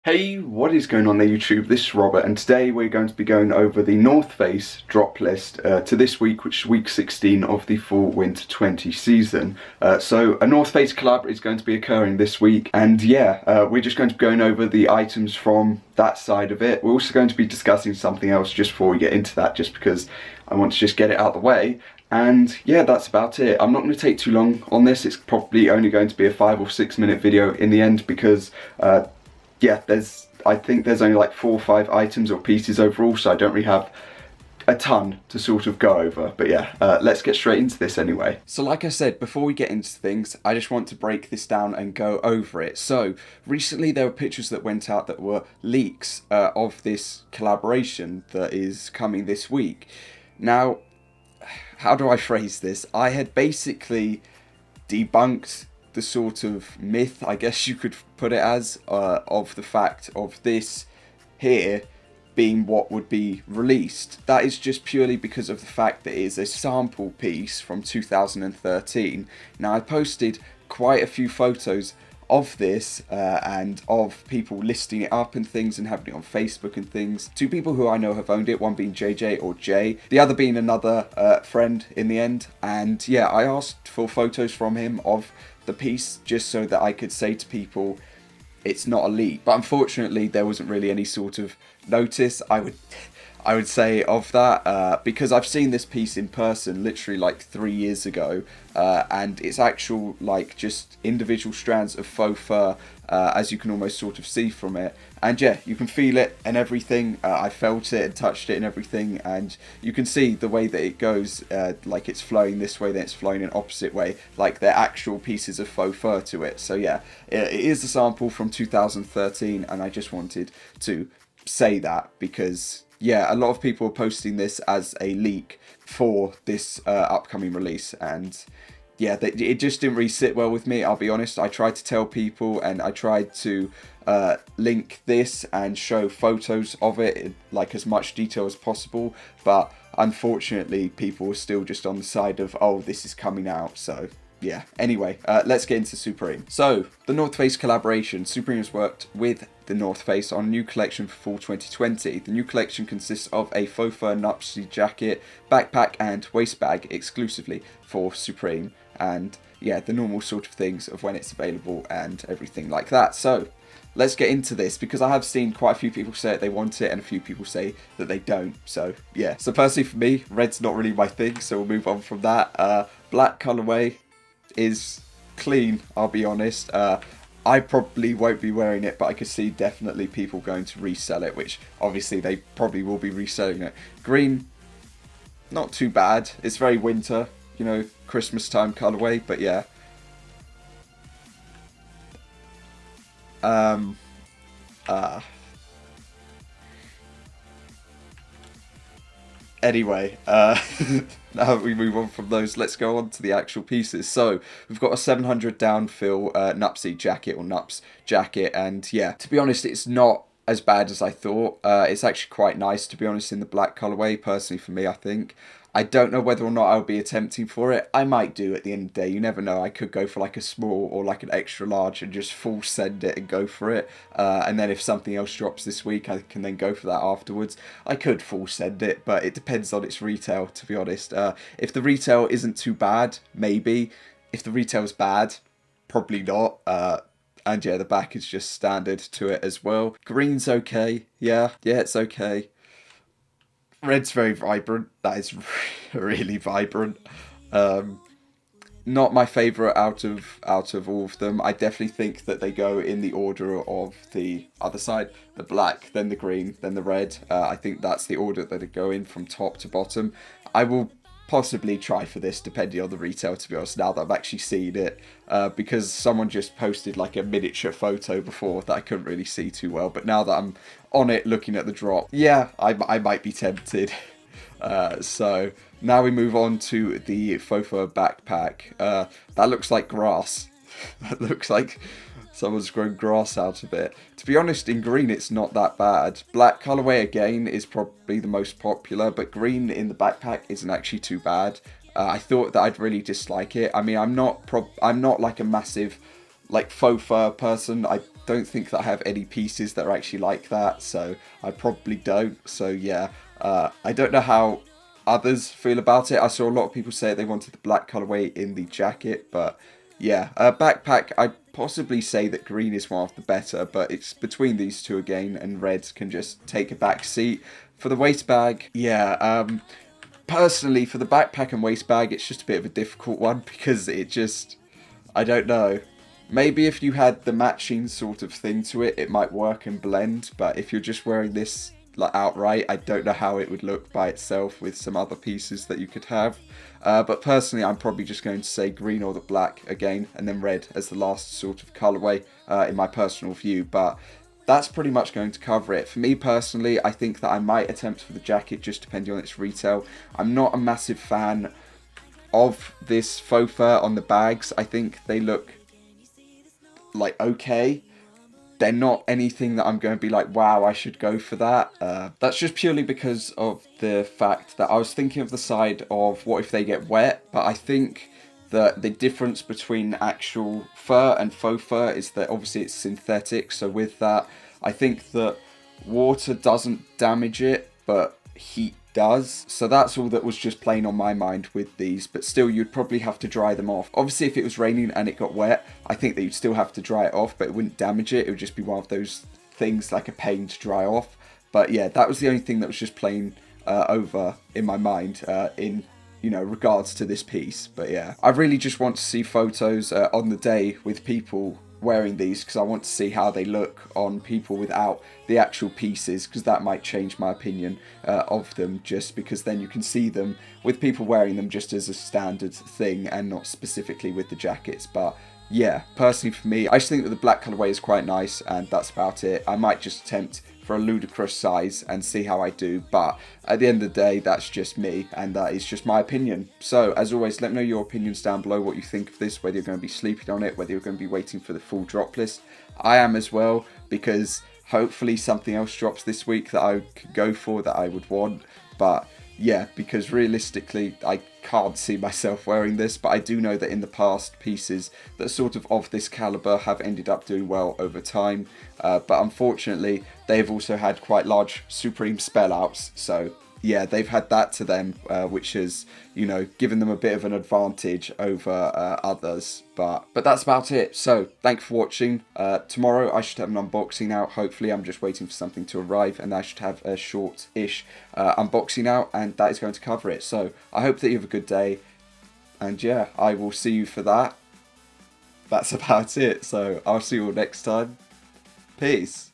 Hey, what is going on there YouTube? This is Robert and today we're going to be going over the North Face drop list to this week, which is week 16 of the Fall Winter 20 season. So a North Face collab is going to be occurring this week, and yeah, we're just going to be going over the items from that side of it. We're also going to be discussing something else just before we get into that, just because I want to just get it out of the way. And yeah, that's about it. I'm not going to take too long on this. It's probably only going to be a 5 or 6 minute video in the end because yeah, I think there's only like 4 or 5 items or pieces overall, so I don't really have a ton to sort of go over. But yeah, let's get straight into this anyway. So like I said, before we get into things, I just want to break this down and go over it. So recently there were pictures that went out that were leaks of this collaboration that is coming this week. Now, how do I phrase this? I had basically debunked the sort of myth, I guess you could put it as, of the fact of this here being what would be released. That is just purely because of the fact that it is a sample piece from 2013. Now, I posted quite a few photos of this and of people listing it up and things and having it on Facebook and things. 2 people who I know have owned it, one being JJ or Jay, the other being another friend in the end. And yeah, I asked for photos from him of the piece just so that I could say to people it's not a leak, but unfortunately there wasn't really any sort of notice, I would say, of that, because I've seen this piece in person literally like 3 years ago, and it's actual like just individual strands of faux fur, as you can almost sort of see from it. And yeah, you can feel it and everything. I felt it and touched it and everything, and you can see the way that it goes, like it's flowing this way, then it's flowing in opposite way, like they're actual pieces of faux fur to it. So yeah, it is a sample from 2013, and I just wanted to say that because yeah, a lot of people are posting this as a leak for this upcoming release, and yeah, it just didn't really sit well with me, I'll be honest. I tried to tell people, and I tried to link this and show photos of it in like as much detail as possible, but unfortunately people were still just on the side of, oh, this is coming out. So yeah, anyway, let's get into Supreme. So the North Face collaboration. Supreme has worked with the North Face on a new collection for fall 2020. The new collection consists of a faux fur Nuptse jacket, backpack and waist bag exclusively for Supreme, and yeah, the normal sort of things of when it's available and everything like that. So let's get into this, because I have seen quite a few people say that they want it and a few people say that they don't. So yeah, so personally for me, red's not really my thing, so we'll move on from that. Black colorway is clean, I'll be honest. I probably won't be wearing it, but I could see definitely people going to resell it, which obviously they probably will be reselling it. Green, not too bad. It's very winter, you know, Christmas time colorway, but yeah. Anyway, now we move on from those, let's go on to the actual pieces. So we've got a 700 downfill Nuptse jacket, or Nups jacket, and yeah, to be honest, it's not as bad as I thought. It's actually quite nice, to be honest, in the black colorway, personally for me, I think. I don't know whether or not I'll be attempting for it. I might do at the end of the day, you never know. I could go for like a small or like an extra large and just full send it and go for it. And then if something else drops this week, I can then go for that afterwards. I could full send it, but it depends on its retail, to be honest. If the retail isn't too bad, maybe. If the retail's bad, probably not. And yeah, the back is just standard to it as well. Green's okay. Yeah, it's okay. Red's very vibrant. That is really vibrant. Not my favourite out of all of them. I definitely think that they go in the order of the other side. The black, then the green, then the red. I think that's the order that they go in from top to bottom. I will possibly try for this depending on the retail, to be honest, now that I've actually seen it, because someone just posted like a miniature photo before that I couldn't really see too well, but now that I'm on it looking at the drop, yeah, I might be tempted. So now we move on to the faux fur backpack. That looks like grass. That looks like someone's grown grass out of it. To be honest, in green it's not that bad. Black colorway again is probably the most popular, but green in the backpack isn't actually too bad. I thought that I'd really dislike it. I mean, I'm not like a massive like faux fur person. I don't think that I have any pieces that are actually like that, so I probably don't. So yeah, I don't know how others feel about it. I saw a lot of people say they wanted the black colorway in the jacket, but yeah, backpack, I'd possibly say that green is one of the better, but it's between these two again, and red can just take a back seat. For the waist bag, yeah, personally, for the backpack and waist bag, it's just a bit of a difficult one, because it just, I don't know. Maybe if you had the matching sort of thing to it, it might work and blend, but if you're just wearing this like outright, I don't know how it would look by itself with some other pieces that you could have. But personally, I'm probably just going to say green or the black again, and then red as the last sort of colorway in my personal view. But that's pretty much going to cover it. For me personally, I think that I might attempt for the jacket, just depending on its retail. I'm not a massive fan of this faux fur on the bags. I think they look like okay. They're not anything that I'm going to be like, wow, I should go for that. That's just purely because of the fact that I was thinking of the side of what if they get wet, but I think that the difference between actual fur and faux fur is that obviously it's synthetic, so with that, I think that water doesn't damage it, but heat does. So that's all that was just playing on my mind with these, but still you'd probably have to dry them off. Obviously if it was raining and it got wet, I think that you'd still have to dry it off, but it wouldn't damage it. It would just be one of those things like a pain to dry off. But yeah, that was the only thing that was just playing over in my mind in, you know, regards to this piece. But yeah, I really just want to see photos on the day with people wearing these, because I want to see how they look on people without the actual pieces, because that might change my opinion of them, just because then you can see them with people wearing them just as a standard thing and not specifically with the jackets. But yeah, personally for me, I just think that the black colorway is quite nice, and that's about it. I might just attempt for a ludicrous size and see how I do, but at the end of the day, that's just me, and that is just my opinion. So as always, let me know your opinions down below, what you think of this, whether you're going to be sleeping on it, whether you're going to be waiting for the full drop list. I am as well, because hopefully something else drops this week that I could go for, that I would want. But yeah, because realistically, I can't see myself wearing this, but I do know that in the past, pieces that sort of this caliber have ended up doing well over time. But unfortunately, they've also had quite large Supreme spell outs, so yeah, they've had that to them, which has, you know, given them a bit of an advantage over others. But that's about it. So thanks for watching. Tomorrow I should have an unboxing out. Hopefully, I'm just waiting for something to arrive, and I should have a short-ish unboxing out, and that is going to cover it. So I hope that you have a good day, and yeah, I will see you for that. That's about it. So I'll see you all next time. Peace.